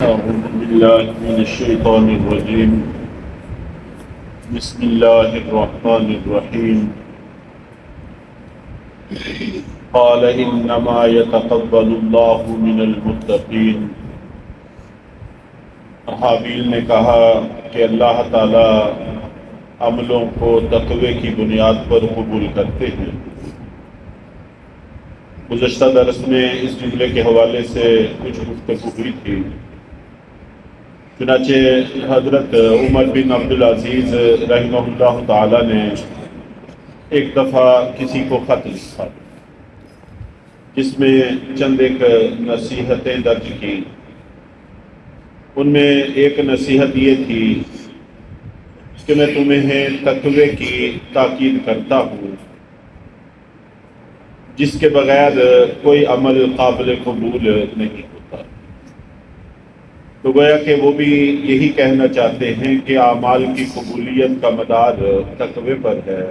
أعوذ بالله من الشيطان الرجيم بسم الله الرحمن الرحيم قال إنما يتقبل الله من المتقين حابیل نے کہا کہ اللہ تعالیٰ عملوں کو تقوی کی بنیاد پر قبول کرتے ہیں۔ گزشتہ درس میں اس جملے کے حوالے سے کچھ گفتگو ہوئی تھی۔ چنانچہ حضرت عمر بن عبدالعزیز رحمہ اللہ تعالی نے ایک دفعہ کسی کو خط لکھا جس میں چند ایک نصیحتیں درج کی۔ ان میں ایک نصیحت یہ تھی کہ میں تمہیں تقوی کی تاکید کرتا ہوں جس کے بغیر کوئی عمل قابل قبول نہیں ہوتا۔ تو گویا کہ وہ بھی یہی کہنا چاہتے ہیں کہ اعمال کی قبولیت کا مدار تقوی پر ہے،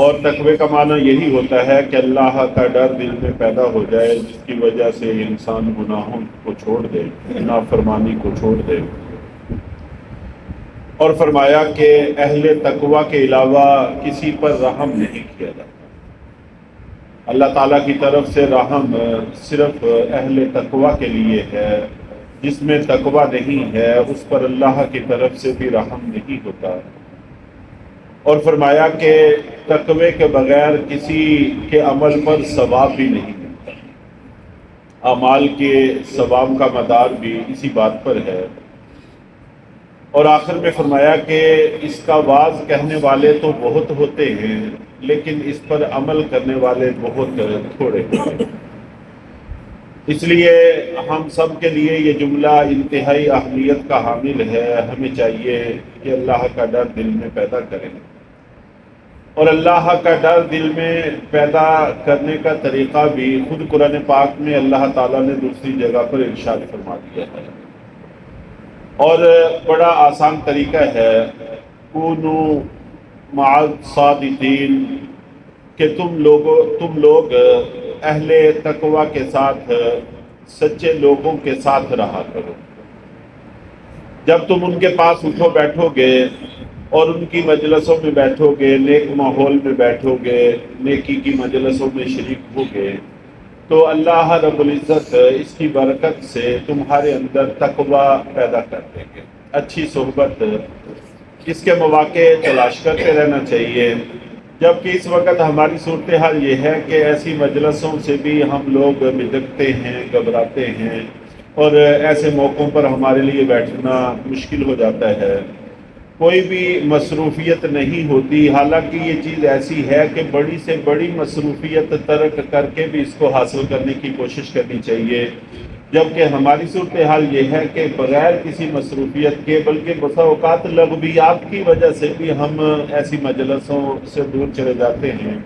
اور تقوی کا معنی یہی ہوتا ہے کہ اللہ کا ڈر دل میں پیدا ہو جائے جس کی وجہ سے انسان گناہوں کو چھوڑ دے، نافرمانی کو چھوڑ دے۔ اور فرمایا کہ اہل تقوی کے علاوہ کسی پر رحم نہیں کیا جاتا۔ اللہ تعالیٰ کی طرف سے رحم صرف اہل تقوی کے لیے ہے۔ جس میں تقوی نہیں ہے اس پر اللہ کی طرف سے بھی رحم نہیں ہوتا۔ اور فرمایا کہ تقوی کے بغیر کسی کے عمل پر ثواب بھی نہیں ملتا۔ اعمال کے ثواب کا مدار بھی اسی بات پر ہے۔ اور آخر میں فرمایا کہ اس کا واعظ کہنے والے تو بہت ہوتے ہیں لیکن اس پر عمل کرنے والے بہت تھوڑے ہوتے ہیں۔ اس لیے ہم سب کے لیے یہ جملہ انتہائی اہمیت کا حامل ہے۔ ہمیں چاہیے کہ اللہ کا ڈر دل میں پیدا کریں، اور اللہ کا ڈر دل میں پیدا کرنے کا طریقہ بھی خود قرآن پاک میں اللہ تعالیٰ نے دوسری جگہ پر ارشاد فرما دیا ہے، اور بڑا آسان طریقہ ہے۔ کونوا مع الصادقین، کہ تم لوگ اہل تقوی کے ساتھ، سچے لوگوں کے ساتھ رہا کرو۔ جب تم ان کے پاس اٹھو بیٹھو گے اور ان کی مجلسوں میں بیٹھو گے، نیک ماحول میں بیٹھو گے، نیکی کی مجلسوں میں شریک ہو گے، تو اللہ رب العزت اس کی برکت سے تمہارے اندر تقوی پیدا کر دیں گے۔ اچھی صحبت، اس کے مواقع تلاش کرتے رہنا چاہیے، جبکہ اس وقت ہماری صورتحال یہ ہے کہ ایسی مجلسوں سے بھی ہم لوگ بدکتے ہیں، گھبراتے ہیں، اور ایسے موقعوں پر ہمارے لیے بیٹھنا مشکل ہو جاتا ہے۔ کوئی بھی مصروفیت نہیں ہوتی، حالانکہ یہ چیز ایسی ہے کہ بڑی سے بڑی مصروفیت ترک کر کے بھی اس کو حاصل کرنے کی کوشش کرنی چاہیے، جبکہ ہماری صورتحال یہ ہے کہ بغیر کسی مصروفیت کے، بلکہ بسا اوقات لغویات کی وجہ سے بھی ہم ایسی مجلسوں سے دور چلے جاتے ہیں۔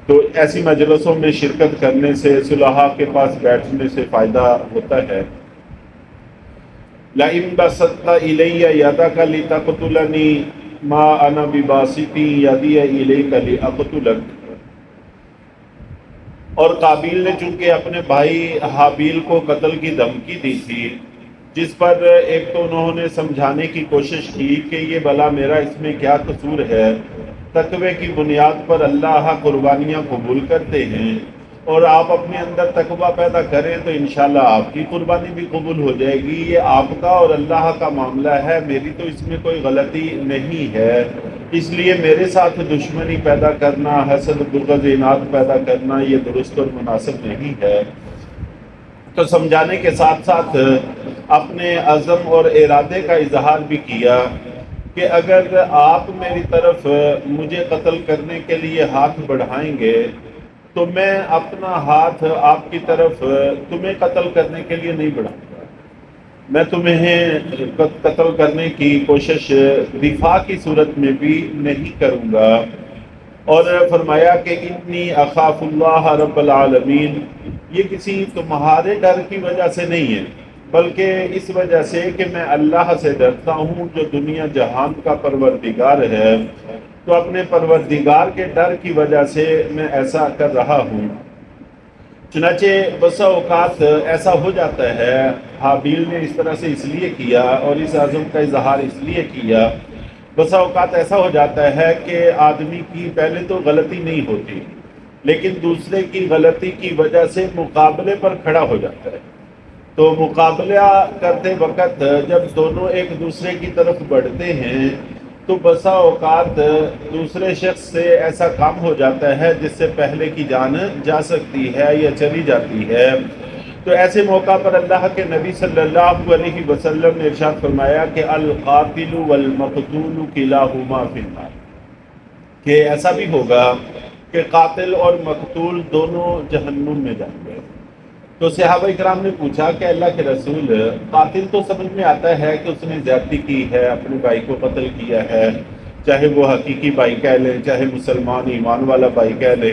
تو ایسی مجلسوں میں شرکت کرنے سے، صلحاء کے پاس بیٹھنے سے فائدہ ہوتا ہے۔ لَئِن بَسَطتَ إِلَيَّ يَدَكَ لِتَقْتُلَنِي مَا أَنَا بِبَاسِطٍ يَدِيَ إِلَيْكَ لِأَقْتُلَكَ۔ اور قابیل نے چونکہ اپنے بھائی حابیل کو قتل کی دھمکی دی تھی، جس پر ایک تو انہوں نے سمجھانے کی کوشش کی کہ یہ بھلا میرا اس میں کیا قصور ہے، تقوی کی بنیاد پر اللہ قربانیاں قبول کرتے ہیں، اور آپ اپنے اندر تقوی پیدا کریں تو انشاءاللہ آپ کی قربانی بھی قبول ہو جائے گی۔ یہ آپ کا اور اللہ کا معاملہ ہے، میری تو اس میں کوئی غلطی نہیں ہے، اس لیے میرے ساتھ دشمنی پیدا کرنا، حسد، بغض، اناد پیدا کرنا یہ درست اور مناسب نہیں ہے۔ تو سمجھانے کے ساتھ ساتھ اپنے عزم اور ارادے کا اظہار بھی کیا کہ اگر آپ میری طرف مجھے قتل کرنے کے لیے ہاتھ بڑھائیں گے تو میں اپنا ہاتھ آپ کی طرف تمہیں قتل کرنے کے لیے نہیں بڑھاؤں گا، میں تمہیں قتل کرنے کی کوشش دفاع کی صورت میں بھی نہیں کروں گا۔ اور فرمایا کہ انی اخاف اللہ رب العالمین، یہ کسی تمہارے ڈر کی وجہ سے نہیں ہے بلکہ اس وجہ سے کہ میں اللہ سے ڈرتا ہوں جو دنیا جہان کا پروردگار ہے، تو اپنے پروردگار کے ڈر کی وجہ سے میں ایسا کر رہا ہوں۔ چنانچہ بسا اوقات ایسا ہو جاتا ہے، حابیل نے اس طرح سے اس لیے کیا اور اس عزم کا اظہار اس لیے کیا، بسا اوقات ایسا ہو جاتا ہے کہ آدمی کی پہلے تو غلطی نہیں ہوتی، لیکن دوسرے کی غلطی کی وجہ سے مقابلے پر کھڑا ہو جاتا ہے۔ تو مقابلہ کرتے وقت جب دونوں ایک دوسرے کی طرف بڑھتے ہیں تو بسا اوقات دوسرے شخص سے ایسا کام ہو جاتا ہے جس سے پہلے کی جان جا سکتی ہے یا چلی جاتی ہے۔ تو ایسے موقع پر اللہ کے نبی صلی اللہ علیہ وسلم نے ارشاد فرمایا کہ القاتل والمقتول کلاہما فی النار، کہ ایسا بھی ہوگا کہ قاتل اور مقتول دونوں جہنم میں جائیں گے۔ تو صحابہ کرام نے پوچھا کہ اللہ کے رسول، قاتل تو سمجھ میں آتا ہے کہ اس نے زیادتی کی ہے، اپنے بھائی کو قتل کیا ہے، چاہے وہ حقیقی بھائی کہہ لے چاہے مسلمان ایمان والا بھائی کہہ لے،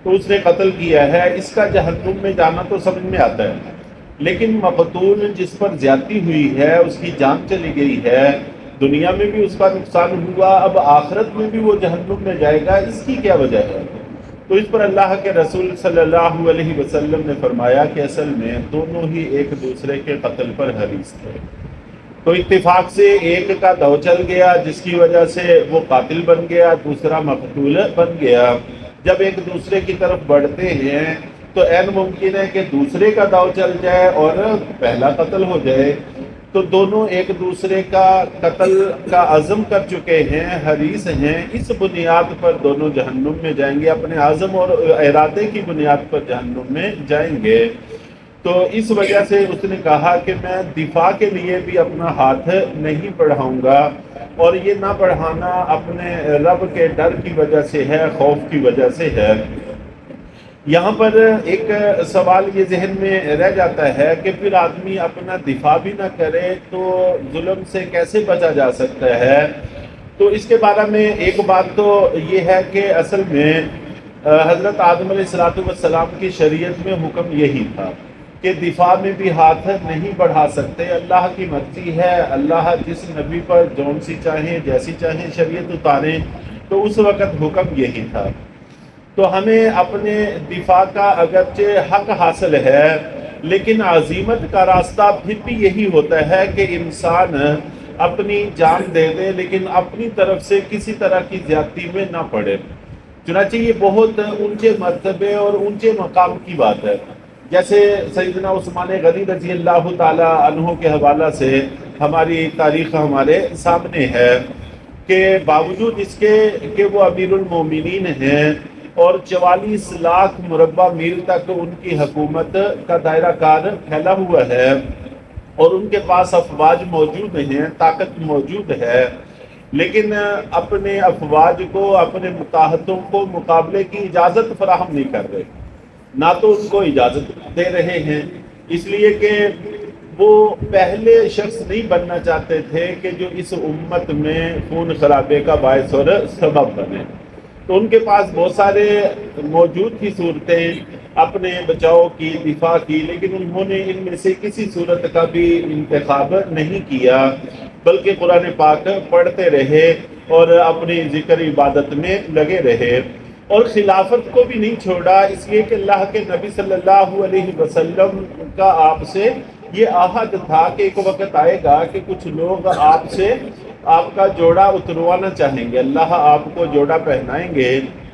تو اس نے قتل کیا ہے، اس کا جہنم میں جانا تو سمجھ میں آتا ہے، لیکن مقتول جس پر زیادتی ہوئی ہے، اس کی جان چلی گئی ہے، دنیا میں بھی اس کا نقصان ہوا، اب آخرت میں بھی وہ جہنم میں جائے گا، اس کی کیا وجہ ہے؟ تو اس پر اللہ کے رسول صلی اللہ علیہ وسلم نے فرمایا کہ اصل میں دونوں ہی ایک دوسرے کے قتل پر حریص تھے، تو اتفاق سے ایک کا دو چل گیا جس کی وجہ سے وہ قاتل بن گیا، دوسرا مقتول بن گیا۔ جب ایک دوسرے کی طرف بڑھتے ہیں تو عین ممکن ہے کہ دوسرے کا داؤ چل جائے اور پہلا قتل ہو جائے، تو دونوں ایک دوسرے کا قتل کا عزم کر چکے ہیں، حریص ہیں، اس بنیاد پر دونوں جہنم میں جائیں گے، اپنے عزم اور ارادے کی بنیاد پر جہنم میں جائیں گے۔ تو اس وجہ سے اس نے کہا کہ میں دفاع کے لیے بھی اپنا ہاتھ نہیں بڑھاؤں گا، اور یہ نہ بڑھانا اپنے رب کے ڈر کی وجہ سے ہے، خوف کی وجہ سے ہے۔ یہاں پر ایک سوال یہ ذہن میں رہ جاتا ہے کہ پھر آدمی اپنا دفاع بھی نہ کرے تو ظلم سے کیسے بچا جا سکتا ہے؟ تو اس کے بارے میں ایک بات تو یہ ہے کہ اصل میں حضرت آدم علیہ السلام کی شریعت میں حکم یہی تھا کہ دفاع میں بھی ہاتھ نہیں بڑھا سکتے، اللہ کی مرضی ہے، اللہ جس نبی پر جون سی چاہیں جیسی چاہیں شریعت اتاریں، تو اس وقت حکم یہی تھا۔ تو ہمیں اپنے دفاع کا اگرچہ حق حاصل ہے، لیکن عزیمت کا راستہ پھر بھی یہی ہوتا ہے کہ انسان اپنی جان دے دے لیکن اپنی طرف سے کسی طرح کی زیادتی میں نہ پڑے۔ چنانچہ یہ بہت اونچے مرتبے اور اونچے مقام کی بات ہے، جیسے سیدنا عثمان غنی رضی اللہ تعالی عنہ کے حوالہ سے ہماری تاریخ ہمارے سامنے ہے کہ باوجود اس کے کہ وہ امیر المومنین ہیں اور 44 لاکھ مربع میل تک ان کی حکومت کا دائرہ کار پھیلا ہوا ہے اور ان کے پاس افواج موجود ہیں، طاقت موجود ہے، لیکن اپنے افواج کو، اپنے متحدوں کو مقابلے کی اجازت فراہم نہیں کر رہے، نہ تو ان کو اجازت دے رہے ہیں، اس لیے کہ وہ پہلے شخص نہیں بننا چاہتے تھے کہ جو اس امت میں خون خرابے کا باعث اور سبب بنے۔ تو ان کے پاس بہت سارے موجود تھی صورتیں اپنے بچاؤ کی، دفاع کی، لیکن انہوں نے ان میں سے کسی صورت کا بھی انتخاب نہیں کیا، بلکہ قرآن پاک پڑھتے رہے اور اپنی ذکر عبادت میں لگے رہے، اور خلافت کو بھی نہیں چھوڑا، اس لیے کہ اللہ کے نبی صلی اللہ علیہ وسلم کا آپ سے یہ عہد تھا کہ ایک وقت آئے گا کہ کچھ لوگ آپ سے آپ کا جوڑا اتروانا چاہیں گے، اللہ آپ کو جوڑا پہنائیں گے،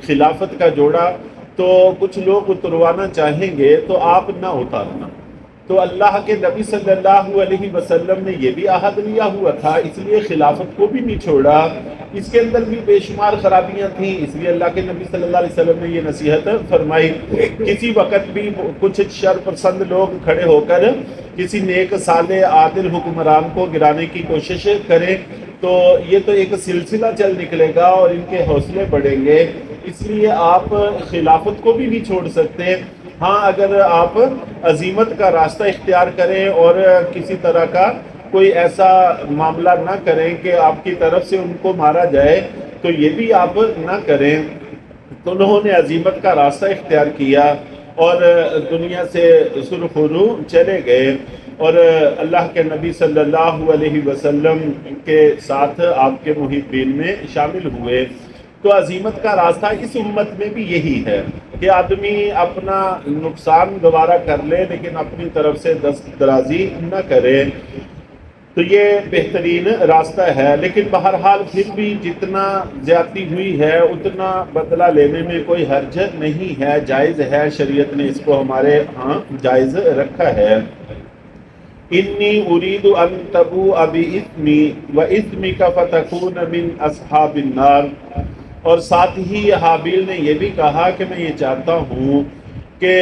خلافت کا جوڑا، تو کچھ لوگ اتروانا چاہیں گے تو آپ نہ اتارنا۔ تو اللہ کے نبی صلی اللہ علیہ وسلم نے یہ بھی عہد لیا ہوا تھا، اس لیے خلافت کو بھی نہیں چھوڑا، اس کے اندر بھی بے شمار خرابیاں تھیں، اس لیے اللہ کے نبی صلی اللہ علیہ وسلم نے یہ نصیحت فرمائی، کسی وقت بھی کچھ شر پسند لوگ کھڑے ہو کر کسی نیک صالح عادل حکمران کو گرانے کی کوشش کریں تو یہ تو ایک سلسلہ چل نکلے گا اور ان کے حوصلے بڑھیں گے، اس لیے آپ خلافت کو بھی نہیں چھوڑ سکتے۔ ہاں اگر آپ عزیمت کا راستہ اختیار کریں اور کسی طرح کا کوئی ایسا معاملہ نہ کریں کہ آپ کی طرف سے ان کو مارا جائے تو یہ بھی آپ نہ کریں۔ تو انہوں نے عزیمت کا راستہ اختیار کیا اور دنیا سے سرخرو چلے گئے اور اللہ کے نبی صلی اللہ علیہ وسلم کے ساتھ آپ کے محبین میں شامل ہوئے۔ تو عزیمت کا راستہ اس امت میں بھی یہی ہے کہ آدمی اپنا نقصان گوارا کر لے لیکن اپنی طرف سے دست درازی نہ کرے، تو یہ بہترین راستہ ہے۔ لیکن بہرحال پھر بھی جتنا زیادتی ہوئی ہے اتنا بدلہ لینے میں کوئی حرج نہیں ہے، جائز ہے، شریعت نے اس کو ہمارے ہاں جائز رکھا ہے۔ انی ارید ان تبوء باسمی واسمک فتکون من اصحاب النار، اور ساتھ ہی حابیل نے یہ بھی کہا کہ میں یہ چاہتا ہوں کہ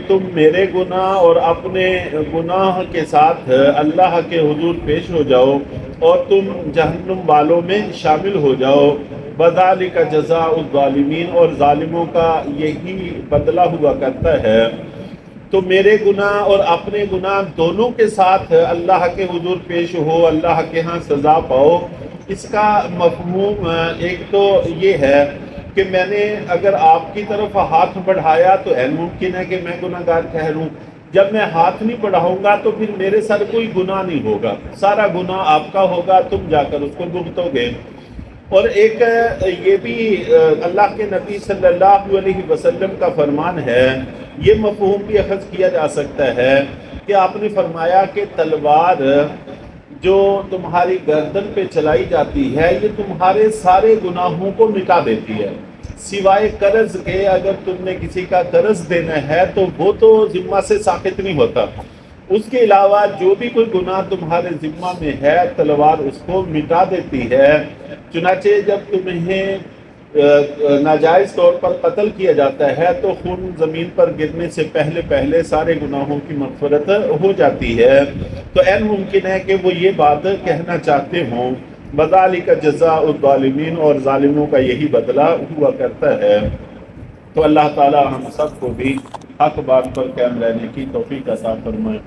تم میرے گناہ اور اپنے گناہ کے ساتھ اللہ کے حضور پیش ہو جاؤ اور تم جہنم والوں میں شامل ہو جاؤ۔ بذالک جزاء الظالمین، اور ظالموں کا یہی بدلہ ہوا کرتا ہے۔ تو میرے گناہ اور اپنے گناہ دونوں کے ساتھ اللہ کے حضور پیش ہو، اللہ کے ہاں سزا پاؤ۔ اس کا مفہوم ایک تو یہ ہے کہ میں نے اگر آپ کی طرف ہاتھ بڑھایا تو عین ممکن ہے کہ میں گناہ گار ٹھہروں، جب میں ہاتھ نہیں بڑھاؤں گا تو پھر میرے سر کوئی گناہ نہیں ہوگا، سارا گناہ آپ کا ہوگا، تم جا کر اس کو بھگتو گے۔ اور ایک یہ بھی اللہ کے نبی صلی اللہ علیہ وسلم کا فرمان ہے، یہ مفہوم بھی اخذ کیا جا سکتا ہے کہ آپ نے فرمایا کہ تلوار جو تمہاری گردن پہ چلائی جاتی ہے یہ تمہارے سارے گناہوں کو مٹا دیتی ہے، سوائے قرض کے۔ اگر تم نے کسی کا قرض دینا ہے تو وہ تو ذمہ سے ساقط نہیں ہوتا، اس کے علاوہ جو بھی کوئی گناہ تمہارے ذمہ میں ہے تلوار اس کو مٹا دیتی ہے۔ چنانچہ جب تمہیں ناجائز طور پر قتل کیا جاتا ہے تو خون زمین پر گرنے سے پہلے سارے گناہوں کی مغفرت ہو جاتی ہے۔ تو عین ممکن ہے کہ وہ یہ بات کہنا چاہتے ہوں، بذالک جزاء الظالمین، اور ظالموں کا یہی بدلہ ہوا کرتا ہے۔ تو اللہ تعالی ہم سب کو بھی حق بات پر قائم رہنے کی توفیق عطا فرمائے۔